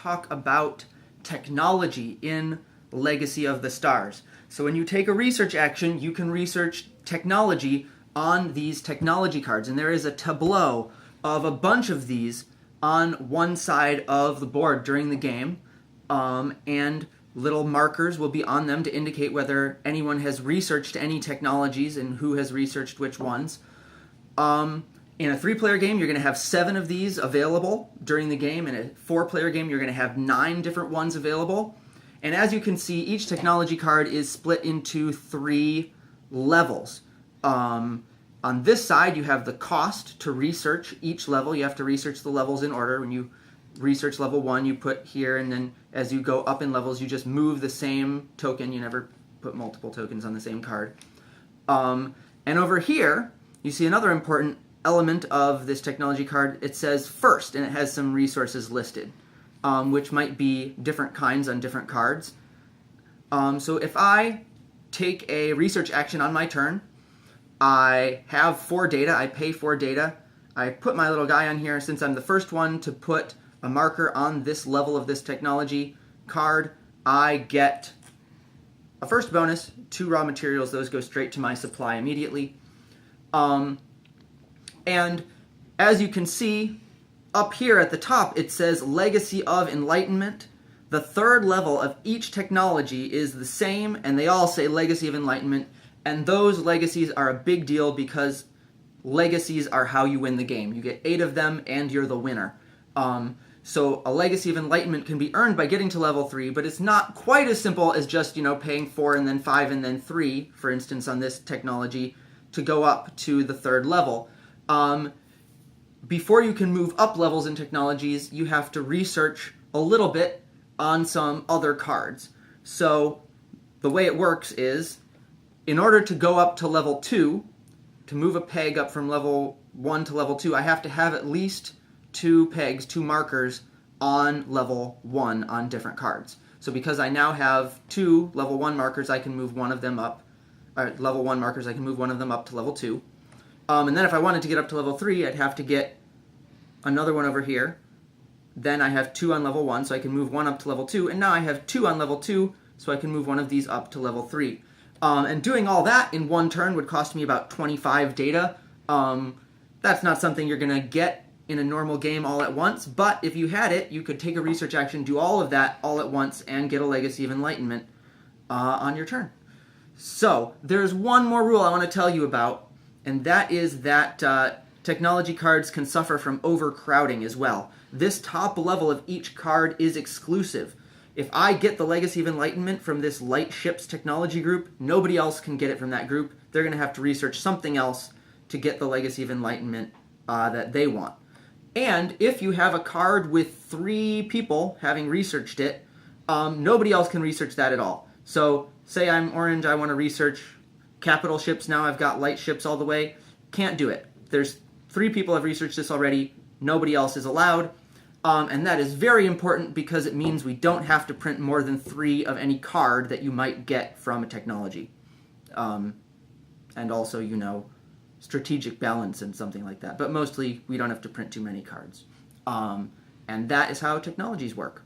talk about technology in Legacy of the Stars. So when you take a research action, you can research technology on these technology cards. And there is a tableau of a bunch of these on one side of the board during the game. And little markers will be on them to indicate whether anyone has researched any technologies and who has researched which ones. In a 3-player game, you're going to have 7 of these available during the game. In a 4-player game, you're going to have 9 different ones available. And as you can see, each technology card is split into 3 levels. On this side, you have the cost to research each level. You have to research the levels in order. When you research level 1, you put here, and then as you go up in levels, you just move the same token. You never put multiple tokens on the same card. And over here, you see another important element of this technology card. It says first, and it has some resources listed, which might be different kinds on different cards. So if I take a research action on my turn, I have 4 data, I pay 4 data, I put my little guy on here. Since I'm the first one to put a marker on this level of this technology card, I get a first bonus, 2 raw materials. Those go straight to my supply immediately. And as you can see, up here at the top, it says Legacy of Enlightenment. The 3rd level of each technology is the same, and they all say Legacy of Enlightenment. And those legacies are a big deal because legacies are how you win the game. You get 8 of them, and you're the winner. So a Legacy of Enlightenment can be earned by getting to level 3, but it's not quite as simple as just, paying 4 and then 5 and then 3, for instance, on this technology, to go up to the 3rd level. Before you can move up levels in technologies, you have to research a little bit on some other cards. So the way it works is, in order to go up to level 2, to move a peg up from level 1 to level 2, I have to have at least 2 pegs, 2 markers on level 1 on different cards. So because I now have 2 level 1 markers, I can move one of them up, level 1 markers, I can move one of them up to level 2. And then if I wanted to get up to level 3, I'd have to get another one over here. Then I have 2 on level 1, so I can move one up to level 2. And now I have 2 on level 2, so I can move one of these up to level 3. And doing all that in one turn would cost me about 25 data. That's not something you're going to get in a normal game all at once, but if you had it, you could take a research action, do all of that all at once, and get a Legacy of Enlightenment on your turn. So, there's one more rule I want to tell you about, and that is that technology cards can suffer from overcrowding as well. This top level of each card is exclusive. If I get the Legacy of Enlightenment from this Light Ships technology group, nobody else can get it from that group. They're going to have to research something else to get the Legacy of Enlightenment that they want. And if you have a card with 3 people having researched it, nobody else can research that at all. So, say I'm orange, I want to research capital ships, now I've got light ships all the way. Can't do it. There's 3 people have researched this already, nobody else is allowed. And that is very important because it means we don't have to print more than 3 of any card that you might get from a technology. And also, strategic balance and something like that. But mostly, we don't have to print too many cards. And that is how technologies work.